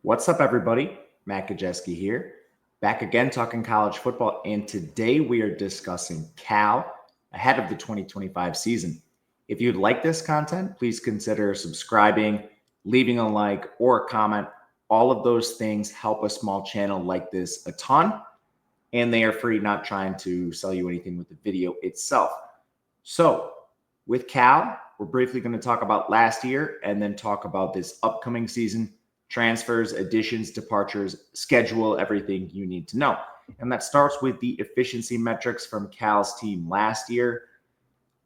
What's up, everybody? Matt Gajewski here, back again talking college football, and today we are discussing Cal ahead of the 2025 season. If you'd like this content, please consider subscribing, leaving a like, or a comment. All of those things help a small channel like this a ton, and they are free, not trying to sell you anything with the video itself. So, with Cal, we're briefly going to talk about last year and then talk about this upcoming season, transfers, additions, departures, schedule, everything you need to know. And that starts with the efficiency metrics from Cal's team last year.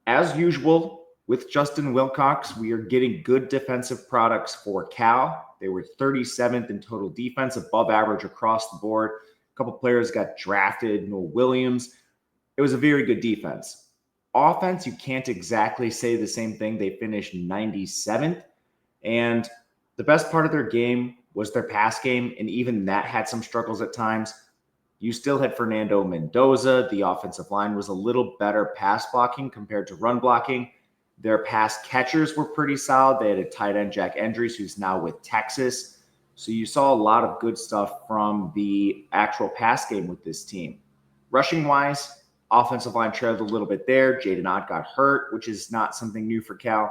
As usual, with Justin Wilcox, we are getting good defensive products for Cal. They were 37th in total defense, above average across the board. A couple players got drafted, Noel Williams. It was a very good defense. Offense, you can't exactly say the same thing. They finished 97th. And the best part of their game was their pass game, and even that had some struggles at times. You still had Fernando Mendoza. The offensive line was a little better pass blocking compared to run blocking. Their pass catchers were pretty solid. They had a tight end, Jack Endries, who's now with Texas. So you saw a lot of good stuff from the actual pass game with this team. Rushing-wise, offensive line trailed a little bit there. Jaden Ott got hurt, which is not something new for Cal.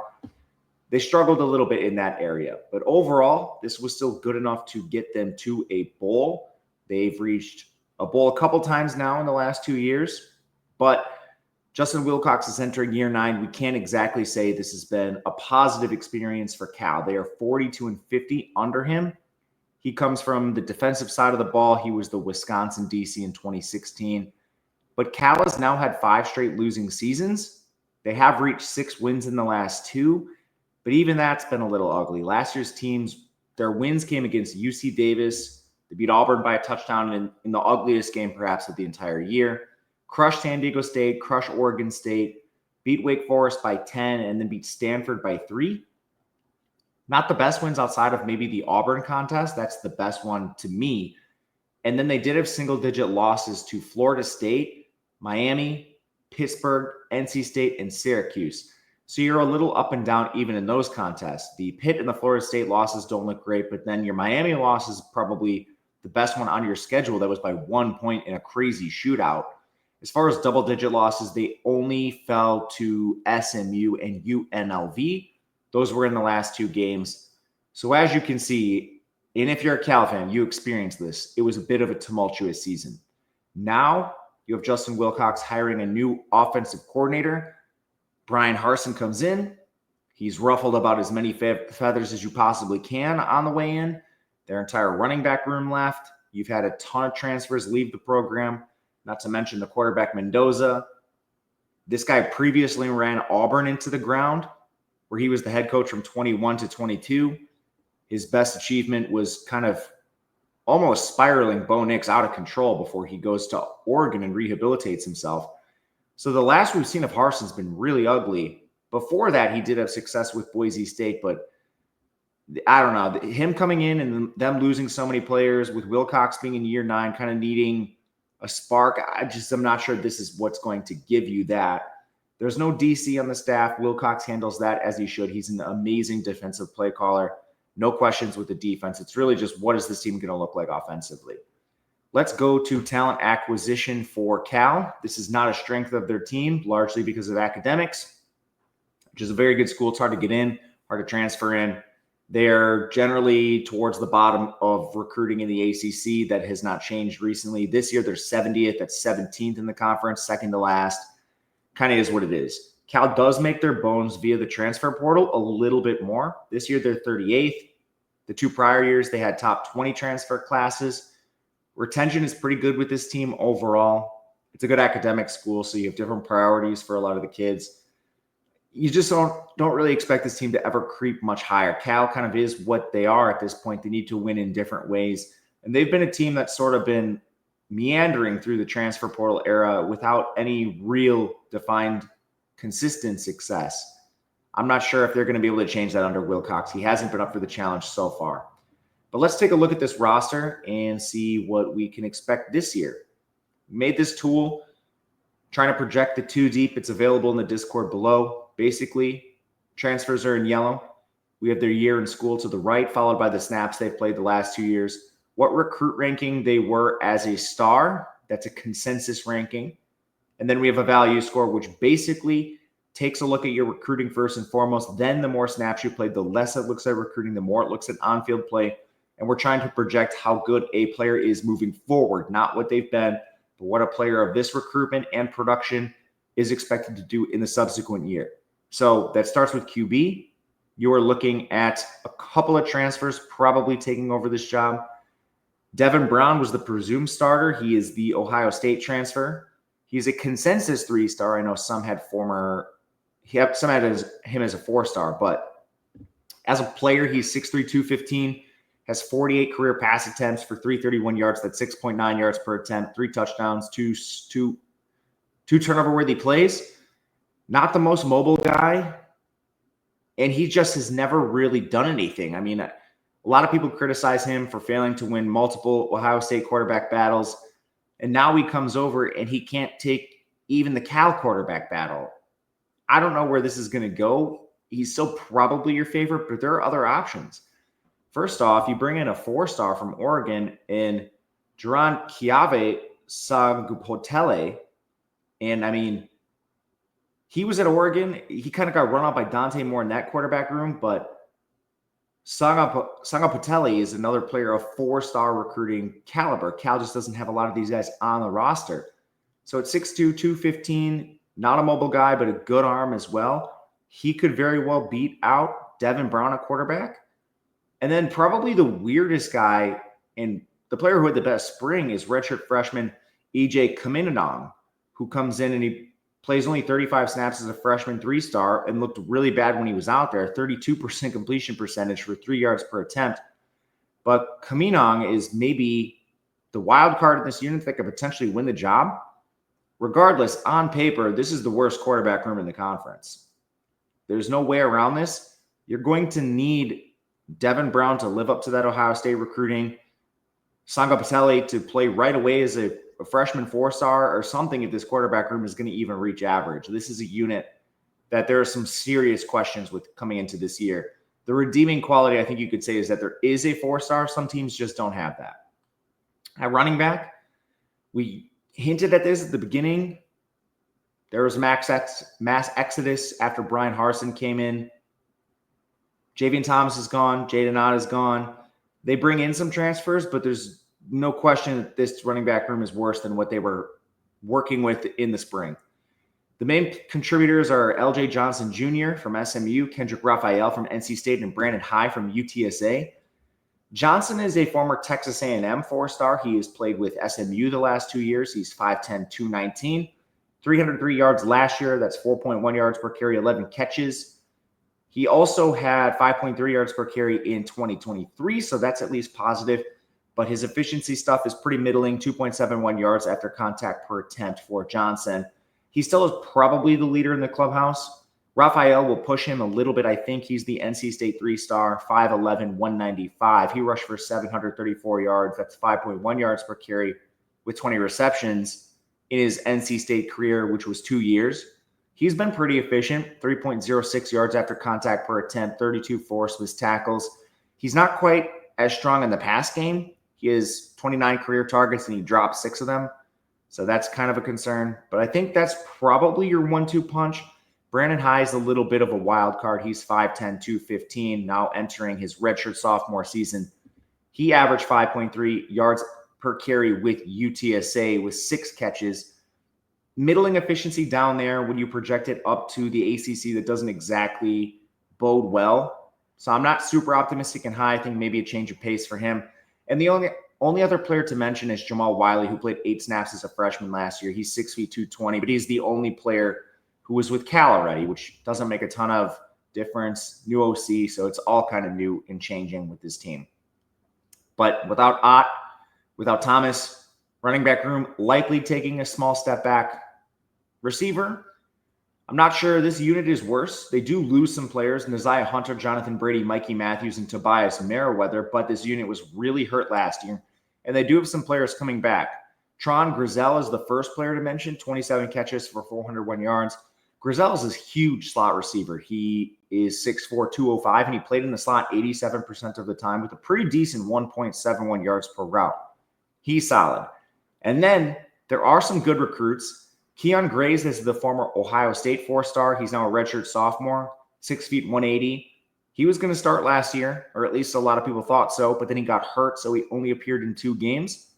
They struggled a little bit in that area. But overall, this was still good enough to get them to a bowl. They've reached a bowl a couple times now in the last 2 years. But Justin Wilcox is entering year 9. We can't exactly say this has been a positive experience for Cal. They are 42-50 under him. He comes from the defensive side of the ball. He was the Wisconsin DC in 2016. But Cal has now had 5 straight losing seasons. They have reached 6 wins in the last 2. But even that's been a little ugly. Last year's teams, their wins came against UC Davis. They beat Auburn by a touchdown in the ugliest game perhaps of the entire year. Crushed San Diego State, crushed Oregon State, beat Wake Forest by 10, and then beat Stanford by 3. Not the best wins outside of maybe the Auburn contest. That's the best one to me. And then they did have single-digit losses to Florida State, Miami, Pittsburgh, NC State, and Syracuse. So you're a little up and down even in those contests. The Pitt and the Florida State losses don't look great, but then your Miami loss is probably the best one on your schedule. That was by 1 point in a crazy shootout. As far as double-digit losses, they only fell to SMU and UNLV. Those were in the last 2 games. So as you can see, and if you're a Cal fan, you experienced this. It was a bit of a tumultuous season. Now you have Justin Wilcox hiring a new offensive coordinator. Brian Harsin comes in. He's ruffled about as many feathers as you possibly can on the way in. Their entire running back room left. You've had a ton of transfers leave the program, not to mention the quarterback Mendoza. This guy previously ran Auburn into the ground, where he was the head coach from 21 to 22. His best achievement was kind of almost spiraling Bo Nix out of control before he goes to Oregon and rehabilitates himself. So the last we've seen of Harsin's been really ugly. Before that, he did have success with Boise State, but I don't know. Him coming in and them losing so many players, with Wilcox being in year 9, kind of needing a spark, I'm not sure this is what's going to give you that. There's no DC on the staff. Wilcox handles that as he should. He's an amazing defensive play caller. No questions with the defense. It's really just, what is this team going to look like offensively? Let's go to talent acquisition for Cal. This is not a strength of their team, largely because of academics, which is a very good school. It's hard to get in, hard to transfer in. They're generally towards the bottom of recruiting in the ACC. That has not changed recently. This year, they're 70th. That's 17th in the conference, second to last. Kind of is what it is. Cal does make their bones via the transfer portal a little bit more. This year, they're 38th. The 2 prior years, they had top 20 transfer classes. Retention is pretty good with this team overall. It's a good academic school, so you have different priorities for a lot of the kids. You just don't really expect this team to ever creep much higher. Cal kind of is what they are at this point. They need to win in different ways. And they've been a team that's sort of been meandering through the transfer portal era without any real defined consistent success. I'm not sure if they're going to be able to change that under Wilcox. He hasn't been up for the challenge so far. But let's take a look at this roster and see what we can expect this year. We made this tool trying to project the 2 deep. It's available in the Discord below. Basically, transfers are in yellow. We have their year in school to the right, followed by the snaps they've played the last 2 years, what recruit ranking they were as a star. That's a consensus ranking. And then we have a value score, which basically takes a look at your recruiting first and foremost. Then the more snaps you played, the less it looks at recruiting, the more it looks at on-field play. And we're trying to project how good a player is moving forward, not what they've been, but what a player of this recruitment and production is expected to do in the subsequent year. So that starts with QB. You are looking at a couple of transfers probably taking over this job. Devin Brown was the presumed starter. He is the Ohio State transfer. He's a consensus 3-star. I know some had him as a 4-star, but as a player, he's 6'3", 215, has 48 career pass attempts for 331 yards. That's 6.9 yards per attempt, 3 touchdowns, two turnover-worthy plays. Not the most mobile guy, and he just has never really done anything. I mean, a lot of people criticize him for failing to win multiple Ohio State quarterback battles, and now he comes over and he can't take even the Cal quarterback battle. I don't know where this is going to go. He's still probably your favorite, but there are other options. First off, you bring in a 4-star from Oregon in Duran Kiave Sagupotele, and I mean, he was at Oregon. He kind of got run out by Dante Moore in that quarterback room, but Sagupotele is another player of 4-star recruiting caliber. Cal just doesn't have a lot of these guys on the roster. So at 6'2", 215, not a mobile guy, but a good arm as well. He could very well beat out Devin Brown at quarterback. And then probably the weirdest guy and the player who had the best spring is redshirt freshman EJ Kaminanong, who comes in and he plays only 35 snaps as a freshman 3-star and looked really bad when he was out there, 32% completion percentage for 3 yards per attempt. But Kaminong is maybe the wild card in this unit that could potentially win the job. Regardless, on paper, this is the worst quarterback room in the conference. There's no way around this. You're going to need Devin Brown to live up to that Ohio State recruiting, Sagupotele to play right away as a freshman 4-star or something if this quarterback room is going to even reach average. This is a unit that there are some serious questions with coming into this year. The redeeming quality, I think you could say, is that there is a 4-star. Some teams just don't have that. At running back, we hinted at this at the beginning. There was mass exodus after Brian Harsin came in. Javian Thomas is gone. Jaden Ott is gone. They bring in some transfers, but there's no question that this running back room is worse than what they were working with in the spring. The main contributors are LJ Johnson Jr. from SMU, Kendrick Raphael from NC State, and Brandon High from UTSA. Johnson is a former Texas A&M 4-star. He has played with SMU the last 2 years. He's 5'10", 219, 303 yards last year. That's 4.1 yards per carry, 11 catches. He also had 5.3 yards per carry in 2023, so that's at least positive. But his efficiency stuff is pretty middling, 2.71 yards after contact per attempt for Johnson. He still is probably the leader in the clubhouse. Raphael will push him a little bit. I think he's the NC State 3-star, 5'11", 195. He rushed for 734 yards. That's 5.1 yards per carry with 20 receptions in his NC State career, which was 2 years. He's been pretty efficient, 3.06 yards after contact per attempt, 32 forced missed tackles. He's not quite as strong in the pass game. He has 29 career targets and he dropped 6 of them. So that's kind of a concern. But I think that's probably your 1-2 punch. Brandon High is a little bit of a wild card. He's 5'10", 215, now entering his redshirt sophomore season. He averaged 5.3 yards per carry with UTSA with 6 catches. Middling efficiency down there when you project it up to the ACC that doesn't exactly bode well. So I'm not super optimistic in High. I think maybe a change of pace for him. And the only other player to mention is Jamal Wiley, who played 8 snaps as a freshman last year. He's 6'2", 220, but he's the only player who was with Cal already, which doesn't make a ton of difference. New OC, so it's all kind of new and changing with this team. But without Ott, without Thomas, running back room likely taking a small step back. Receiver, I'm not sure this unit is worse. They do lose some players, Neziah Hunter, Jonathan Brady, Mikey Matthews, and Tobias Merriweather, but this unit was really hurt last year, and they do have some players coming back. Tron Grizel is the first player to mention, 27 catches for 401 yards. Grizel is a huge slot receiver. He is 6'4", 205, and he played in the slot 87% of the time with a pretty decent 1.71 yards per route. He's solid. And then there are some good recruits. Keon Grays is the former Ohio State four-star. He's now a redshirt sophomore, 6 feet 180. He was going to start last year, or at least a lot of people thought so, but then he got hurt, so he only appeared in 2 games.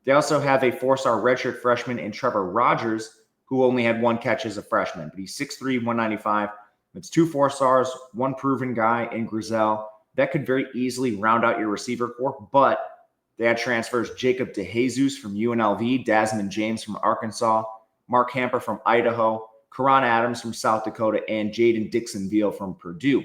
They also have a four-star redshirt freshman in Trevor Rogers, who only had 1 catch as a freshman, but he's 6'3", 195. It's 2 4-stars, 1 proven guy in Grizel. That could very easily round out your receiver corps, but they had transfers Jacob DeJesus from UNLV, Desmond James from Arkansas, Mark Hamper from Idaho, Karan Adams from South Dakota, and Jaden Dixon-Veal from Purdue.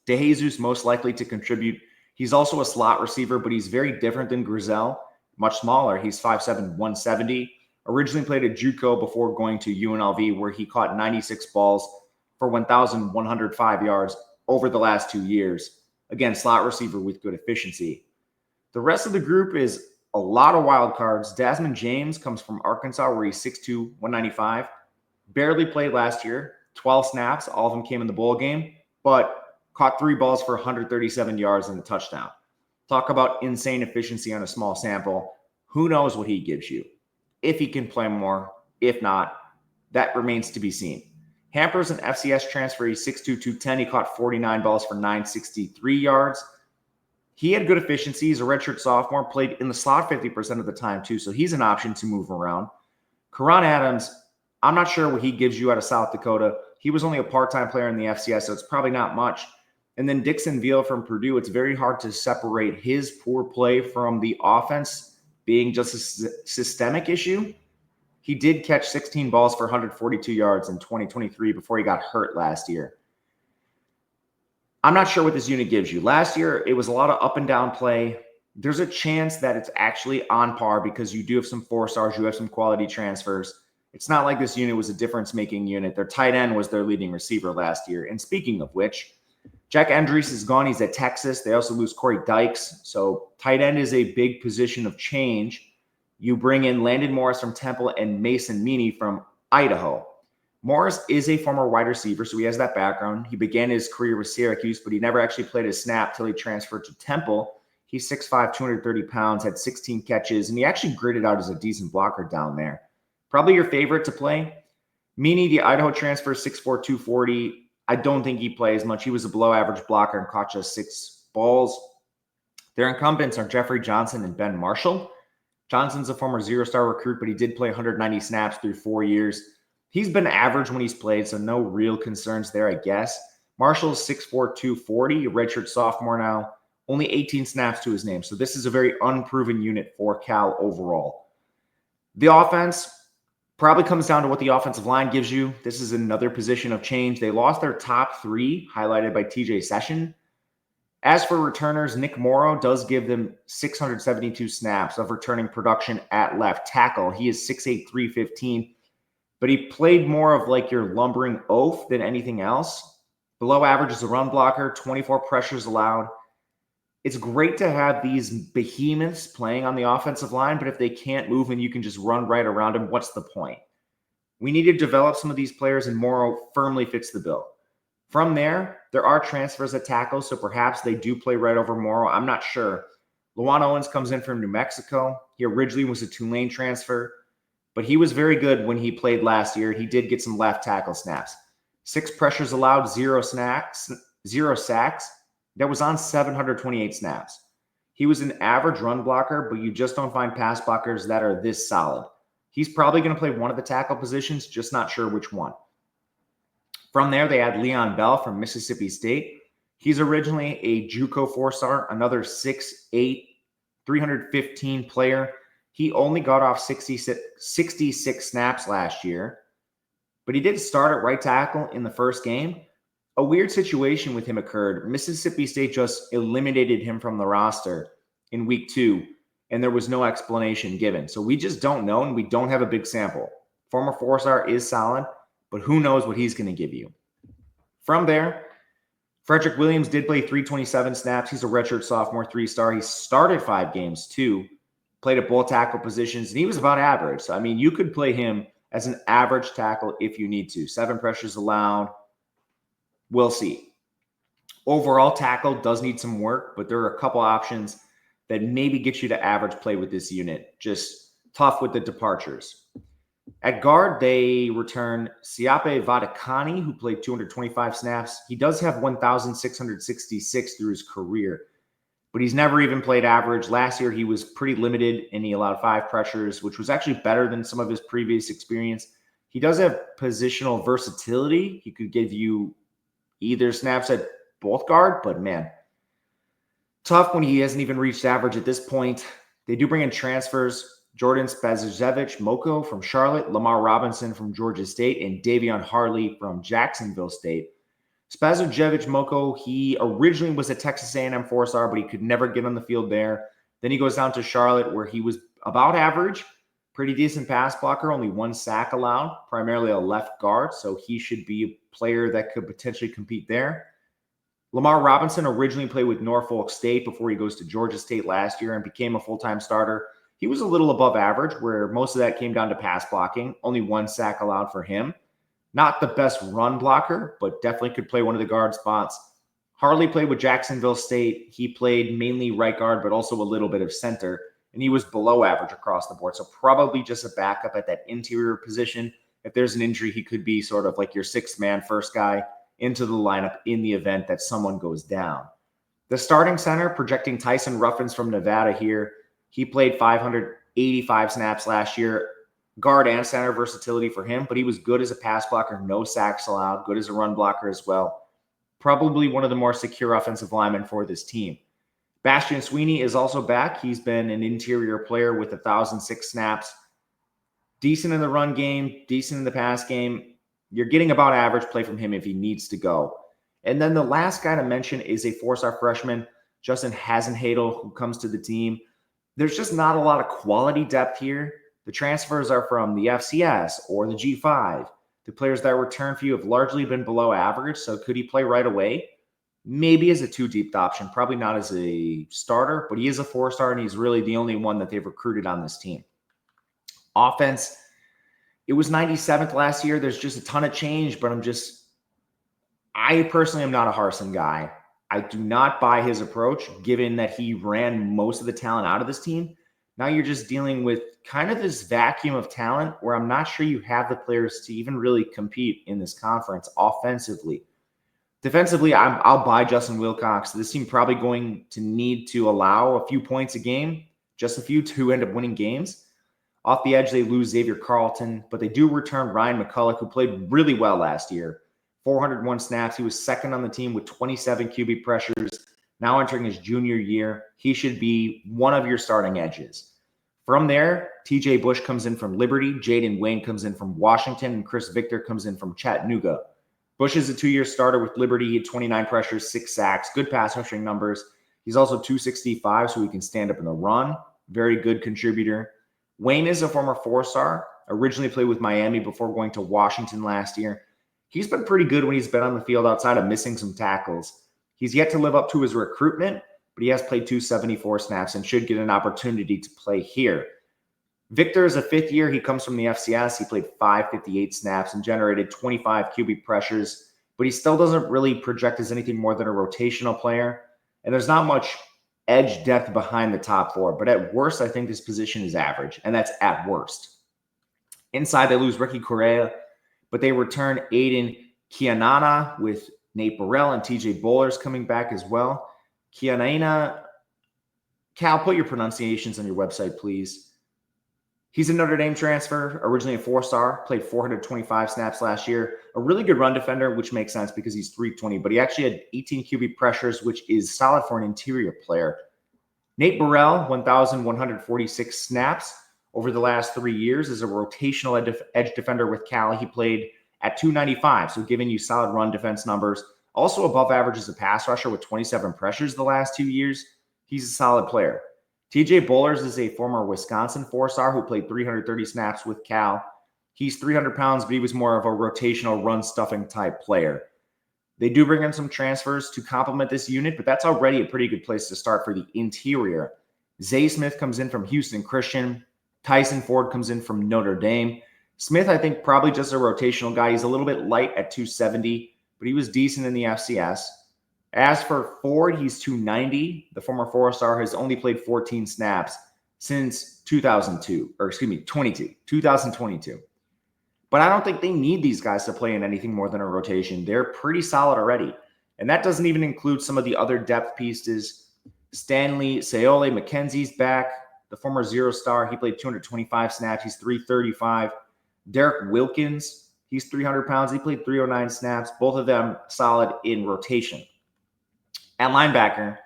DeJesus most likely to contribute. He's also a slot receiver, but he's very different than Grizel, much smaller. He's 5'7", 170. Originally played at JUCO before going to UNLV, where he caught 96 balls for 1,105 yards over the last 2 years. Again, slot receiver with good efficiency. The rest of the group is a lot of wild cards. Desmond James comes from Arkansas, where he's 6'2", 195. Barely played last year, 12 snaps. All of them came in the bowl game, but caught 3 balls for 137 yards and a touchdown. Talk about insane efficiency on a small sample. Who knows what he gives you? If he can play more, if not, that remains to be seen. Hamper's an FCS transfer. He's 6'2", 210. He caught 49 balls for 963 yards. He had good efficiency. He's a redshirt sophomore, played in the slot 50% of the time too, so he's an option to move around. Karan Adams, I'm not sure what he gives you out of South Dakota. He was only a part-time player in the FCS, so it's probably not much. And then Dixon-Veal from Purdue, it's very hard to separate his poor play from the offense being just a systemic issue. He did catch 16 balls for 142 yards in 2023 before he got hurt last year. I'm not sure what this unit gives you. Last year, it was a lot of up and down play. There's a chance that it's actually on par because you do have some 4-stars, you have some quality transfers. It's not like this unit was a difference-making unit. Their tight end was their leading receiver last year. And speaking of which, Jack Andrews is gone. He's at Texas. They also lose Corey Dykes. So tight end is a big position of change. You bring in Landon Morris from Temple and Mason Meany from Idaho. Morris is a former wide receiver, so he has that background. He began his career with Syracuse, but he never actually played a snap till he transferred to Temple. He's 6'5", 230 pounds, had 16 catches, and he actually graded out as a decent blocker down there. Probably your favorite to play. Meany, the Idaho transfer, 6'4", 240. I don't think he plays much. He was a below-average blocker and caught just 6 balls. Their incumbents are Jeffrey Johnson and Ben Marshall. Johnson's a former 0-star recruit, but he did play 190 snaps through 4 years. He's been average when he's played, so no real concerns there, I guess. Marshall's 6'4", 240, a redshirt sophomore now. Only 18 snaps to his name, so this is a very unproven unit for Cal overall. The offense probably comes down to what the offensive line gives you. This is another position of change. They lost their top 3, highlighted by TJ Session. As for returners, Nick Morrow does give them 672 snaps of returning production at left tackle. He is 6'8", 315, but he played more of like your lumbering oaf than anything else. Below average as a run blocker, 24 pressures allowed. It's great to have these behemoths playing on the offensive line, but if they can't move and you can just run right around them, what's the point? We need to develop some of these players, and Morrow firmly fits the bill. From there are transfers at tackle, so perhaps they do play right over Morrow. I'm not sure. Luan Owens comes in from New Mexico. He originally was a Tulane transfer, but he was very good when he played last year. He did get some left tackle snaps. 6 pressures allowed, 0 sacks. That was on 728 snaps. He was an average run blocker, but you just don't find pass blockers that are this solid. He's probably going to play one of the tackle positions, just not sure which one. From there, they had Leon Bell from Mississippi State. He's originally a JUCO 4-star, another 6'8", 315 player. He only got off 66 snaps last year, but he did start at right tackle in the first game. A weird situation with him occurred. Mississippi State just eliminated him from the roster in week 2, and there was no explanation given. So we just don't know, and we don't have a big sample. Former 4-star is solid, but who knows what he's going to give you. From there, Frederick Williams did play 327 snaps. He's a redshirt sophomore 3-star. He started 5 games too, played at both tackle positions, and he was about average. So, I mean, you could play him as an average tackle if you need to. 7 pressures allowed. We'll see. Overall tackle does need some work, but there are a couple options that maybe get you to average play with this unit. Just tough with the departures. At guard, they return Siape Vadakani, who played 225 snaps. He does have 1,666 through his career, but he's never even played average. Last year, he was pretty limited, and he allowed 5 pressures, which was actually better than some of his previous experience. He does have positional versatility. He could give you either snaps at both guard, but man, tough when he hasn't even reached average at this point. They do bring in transfers. Jordan Spazajevich Moko from Charlotte, Lamar Robinson from Georgia State, and Davion Harley from Jacksonville State. Spazajevich Moko, he originally was a Texas A&M 4-star, but he could never get on the field there. Then he goes down to Charlotte, where he was about average, pretty decent pass blocker, only 1 sack allowed, primarily a left guard, so he should be a player that could potentially compete there. Lamar Robinson originally played with Norfolk State before he goes to Georgia State last year and became a full-time starter. He was a little above average, where most of that came down to pass blocking. Only 1 sack allowed for him. Not the best run blocker, but definitely could play one of the guard spots. Harley played with Jacksonville State. He played mainly right guard, but also a little bit of center, and he was below average across the board. So probably just a backup at that interior position. If there's an injury, he could be sort of like your 6th-man first guy into the lineup in the event that someone goes down. The starting center, projecting Tyson Ruffins from Nevada here. He played 585 snaps last year. Guard and center versatility for him, but he was good as a pass blocker, no sacks allowed, good as a run blocker as well. Probably one of the more secure offensive linemen for this team. Bastian Sweeney is also back. He's been an interior player with 1,006 snaps. Decent in the run game, decent in the pass game. You're getting about average play from him if he needs to go. And then the last guy to mention is a 4-star freshman, Justin Hasenhadel, who comes to the team. There's just not a lot of quality depth here. The transfers are from the FCS or the G5. The players that return for you have largely been below average, so could he play right away? Maybe as a 2-deep option, probably not as a starter, but he is a 4-star, and he's really the only one that they've recruited on this team. Offense, it was 97th last year. There's just a ton of change, but I personally am not a Harsin guy. I do not buy his approach, given that he ran most of the talent out of this team. Now you're just dealing with kind of this vacuum of talent where I'm not sure you have the players to even really compete in this conference offensively. Defensively, I'll buy Justin Wilcox. This team probably going to need to allow a few points a game, just a few, to end up winning games. Off the edge, they lose Xavier Carlton, but they do return Ryan McCulloch, who played really well last year. 401 snaps. He was 2nd on the team with 27 QB pressures. Now entering his junior year, he should be one of your starting edges. From there, TJ Bush comes in from Liberty, Jaden Wayne comes in from Washington, and Chris Victor comes in from Chattanooga. Bush is a 2-year starter with Liberty. He had 29 pressures, 6 sacks, good pass rushing numbers. He's also 265, so he can stand up in the run. Very good contributor. Wayne is a former 4-star, originally played with Miami before going to Washington last year. He's been pretty good when he's been on the field outside of missing some tackles. He's yet to live up to his recruitment, but he has played 274 snaps and should get an opportunity to play here. Victor is a 5th year. He comes from the FCS. He played 558 snaps and generated 25 QB pressures, but he still doesn't really project as anything more than a rotational player. And there's not much edge depth behind the top 4, but at worst, I think this position is average, and that's at worst. Inside, they lose Ricky Correa, but they return Aiden Kianana with Nate Burrell and TJ Bowlers coming back as well. Kianana, Cal, put your pronunciations on your website, please. He's a Notre Dame transfer, originally a 4-star, played 425 snaps last year. A really good run defender, which makes sense because he's 320, but he actually had 18 QB pressures, which is solid for an interior player. Nate Burrell, 1,146 snaps over the last 3 years as a rotational edge defender with Cal. He played at 295, so giving you solid run defense numbers. Also above average as a pass rusher with 27 pressures the last 2 years. He's a solid player. TJ Bowlers is a former Wisconsin 4-star who played 330 snaps with Cal. He's 300 pounds, but he was more of a rotational run-stuffing type player. They do bring in some transfers to complement this unit, but that's already a pretty good place to start for the interior. Zay Smith comes in from Houston Christian. Tyson Ford comes in from Notre Dame. Smith, I think, probably just a rotational guy. He's a little bit light at 270, but he was decent in the FCS. As for Ford, he's 290. The former four-star has only played 14 snaps since 2022. But I don't think they need these guys to play in anything more than a rotation. They're pretty solid already. And that doesn't even include some of the other depth pieces. Stanley Seole McKenzie's back, the former zero-star. He played 225 snaps. He's 335. Derek Wilkins, he's 300 pounds. He played 309 snaps. Both of them solid in rotation. At linebacker,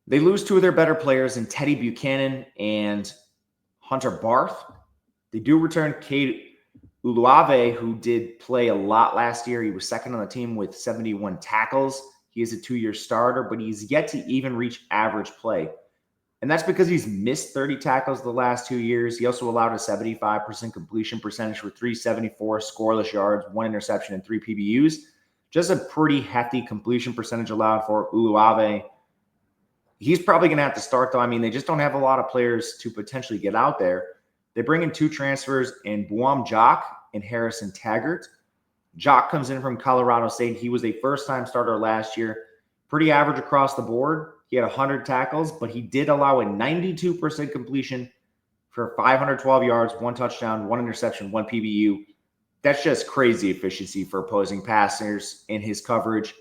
they lose two of their better players in Teddy Buchanan and Hunter Barth. They do return Cade Uluave, who did play a lot last year. He was second on the team with 71 tackles. He is a 2-year starter, but he's yet to even reach average play. And that's because he's missed 30 tackles the last 2 years. He also allowed a 75% completion percentage for 374 scoreless yards, 1 interception, and 3 PBUs. Just a pretty hefty completion percentage allowed for Uluave. He's probably going to have to start, though. I mean, they just don't have a lot of players to potentially get out there. They bring in 2 transfers in Buam Jock and Harrison Taggart. Jock comes in from Colorado State. He was a first-time starter last year. Pretty average across the board. He had 100 tackles, but he did allow a 92% completion for 512 yards, 1 touchdown, 1 interception, 1 PBU. That's just crazy efficiency for opposing passers in his coverage.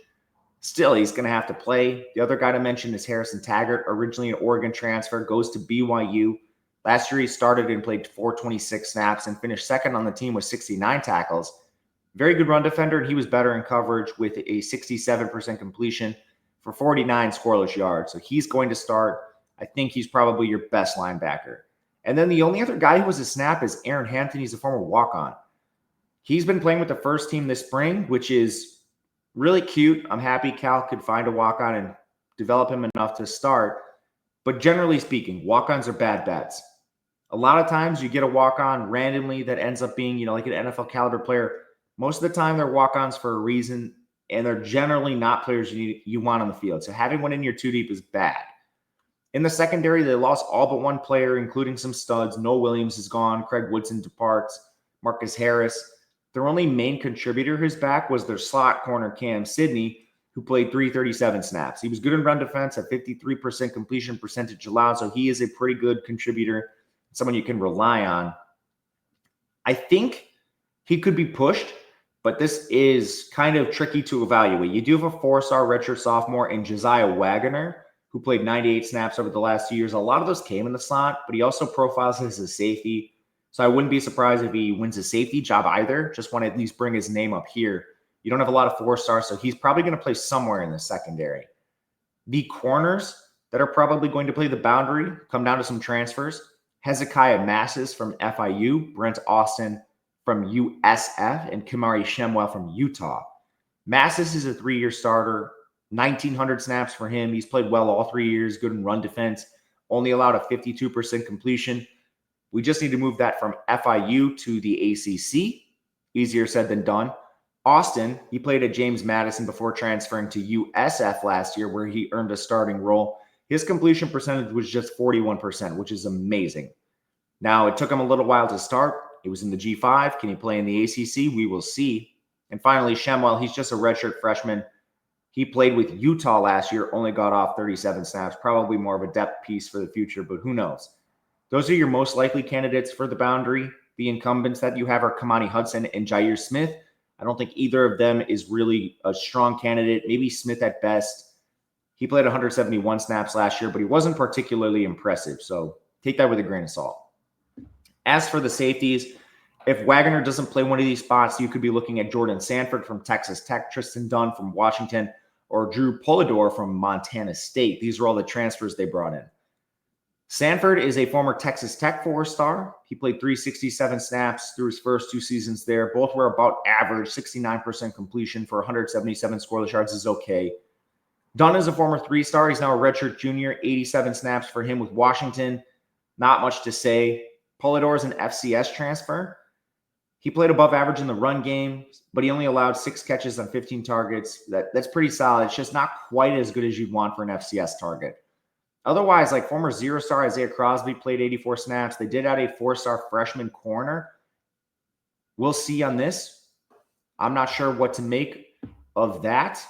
Still, he's going to have to play. The other guy to mention is Harrison Taggart, originally an Oregon transfer, goes to BYU. Last year, he started and played 426 snaps and finished second on the team with 69 tackles. Very good run defender, and he was better in coverage with a 67% completion for 49 scoreless yards. So he's going to start. I think he's probably your best linebacker. And then the only other guy who was a snap is Aaron Hampton. He's a former walk-on. He's been playing with the first team this spring, which is really cute. I'm happy Cal could find a walk-on and develop him enough to start. But generally speaking, walk-ons are bad bets. A lot of times you get a walk-on randomly that ends up being, like an NFL caliber player. Most of the time they're walk-ons for a reason, and they're generally not players you want on the field. So having one in your 2 deep is bad. In the secondary, they lost all but 1 player, including some studs. Noah Williams is gone. Craig Woodson departs. Marcus Harris. Their only main contributor who's back was their slot corner, Cam Sidney, who played 337 snaps. He was good in run defense at 53% completion percentage allowed, so he is a pretty good contributor, someone you can rely on. I think he could be pushed, but this is kind of tricky to evaluate. You do have a 4-star redshirt sophomore in Josiah Wagner, who played 98 snaps over the last 2 years. A lot of those came in the slot, but he also profiles as a safety. So I wouldn't be surprised if he wins a safety job either. Just want to at least bring his name up here. You don't have a lot of 4-stars, so he's probably going to play somewhere in the secondary. The corners that are probably going to play the boundary come down to some transfers. Hezekiah Massis from FIU, Brent Austin from USF, and Kamari Shemwell from Utah. Massis is a 3-year starter, 1,900 snaps for him. He's played well all 3 years, good in run defense, only allowed a 52% completion. We just need to move that from FIU to the ACC. Easier said than done. Austin, he played at James Madison before transferring to USF last year, where he earned a starting role. His completion percentage was just 41%, which is amazing. Now, it took him a little while to start. It was in the G5. Can he play in the ACC? We will see. And finally, Shemwell, he's just a redshirt freshman. He played with Utah last year, only got off 37 snaps. Probably more of a depth piece for the future, but who knows? Those are your most likely candidates for the boundary. The incumbents that you have are Kamani Hudson and Jair Smith. I don't think either of them is really a strong candidate. Maybe Smith at best. He played 171 snaps last year, but he wasn't particularly impressive. So take that with a grain of salt. As for the safeties, if Wagner doesn't play one of these spots, you could be looking at Jordan Sanford from Texas Tech, Tristan Dunn from Washington, or Drew Polidor from Montana State. These are all the transfers they brought in. Sanford is a former Texas Tech 4-star. He played 367 snaps through his first 2 seasons there. Both were about average. 69% completion for 177 scoreless yards is okay. Dunn is a former 3-star. He's now a redshirt junior. 87 snaps for him with Washington. Not much to say. Polidor is an FCS transfer. He played above average in the run game, but he only allowed 6 catches on 15 targets. That's pretty solid. It's just not quite as good as you'd want for an FCS target. Otherwise, like former 0-star Isaiah Crosby played 84 snaps. They did add a 4-star freshman corner we'll see on this. I'm not sure what to make of that.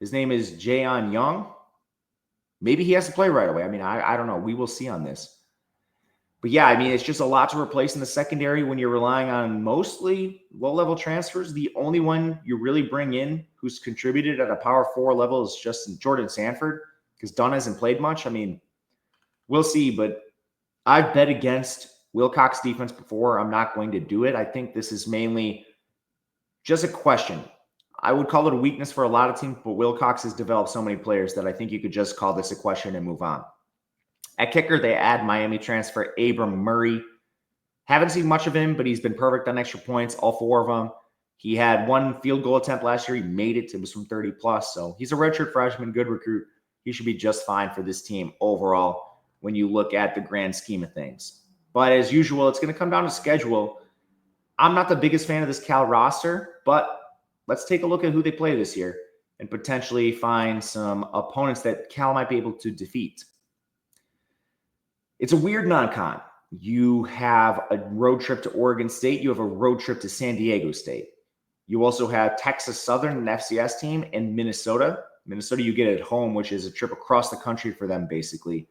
His name is Jaeon Young. Maybe he has to play right away. I mean, I don't know. We will see on this. But yeah, I mean, it's just a lot to replace in the secondary when you're relying on mostly low-level transfers. The only one you really bring in who's contributed at a power 4 level is just Jordan Sanford, because Dunn hasn't played much. I mean, we'll see, but I've bet against Wilcox defense before. I'm not going to do it. I think this is mainly just a question. I would call it a weakness for a lot of teams, but Wilcox has developed so many players that I think you could just call this a question and move on. At kicker, they add Miami transfer Abram Murray. Haven't seen much of him, but he's been perfect on extra points, all 4 of them. He had 1 field goal attempt last year. He made it. It was from 30 plus. So he's a redshirt freshman, good recruit. He should be just fine for this team overall when you look at the grand scheme of things. But as usual, it's going to come down to schedule. I'm not the biggest fan of this Cal roster, but let's take a look at who they play this year and potentially find some opponents that Cal might be able to defeat. It's a weird non-con. You have a road trip to Oregon State. You have a road trip to San Diego State. You also have Texas Southern, an FCS team, and Minnesota. Minnesota you get at home, which is a trip across the country for them, basically.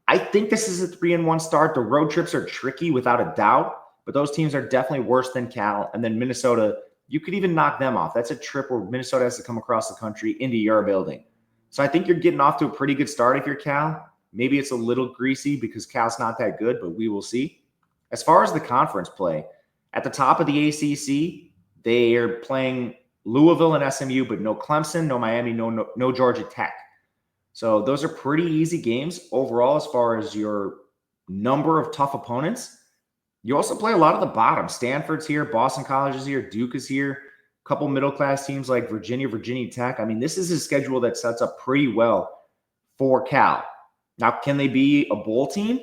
I think this is a 3-1 start. The road trips are tricky without a doubt, but those teams are definitely worse than Cal. And then Minnesota, you could even knock them off. That's a trip where Minnesota has to come across the country into your building. So I think you're getting off to a pretty good start if you're Cal. Maybe it's a little greasy because Cal's not that good, but we will see. As far as the conference play, at the top of the ACC, they are playing Louisville and SMU, but no Clemson, no Miami, no Georgia Tech. So those are pretty easy games overall as far as your number of tough opponents. You also play a lot of the bottom. Stanford's here, Boston College is here, Duke is here, a couple middle-class teams like Virginia Tech. I mean, this is a schedule that sets up pretty well for Cal. Now, can they be a bowl team?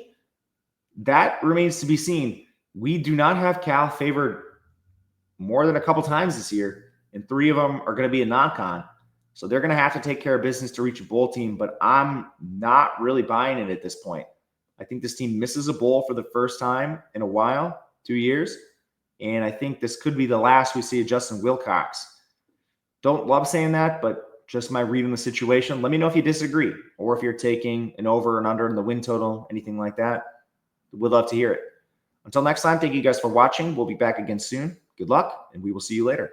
That remains to be seen. We do not have Cal favored more than a couple times this year, and 3 of them are going to be a non-con. So they're going to have to take care of business to reach a bowl team, but I'm not really buying it at this point. I think this team misses a bowl for the first time in a while, 2 years, and I think this could be the last we see of Justin Wilcox. Don't love saying that, but just my read on the situation. Let me know if you disagree or if you're taking an over and under in the win total, anything like that. We'd love to hear it. Until next time, thank you guys for watching. We'll be back again soon. Good luck, and we will see you later.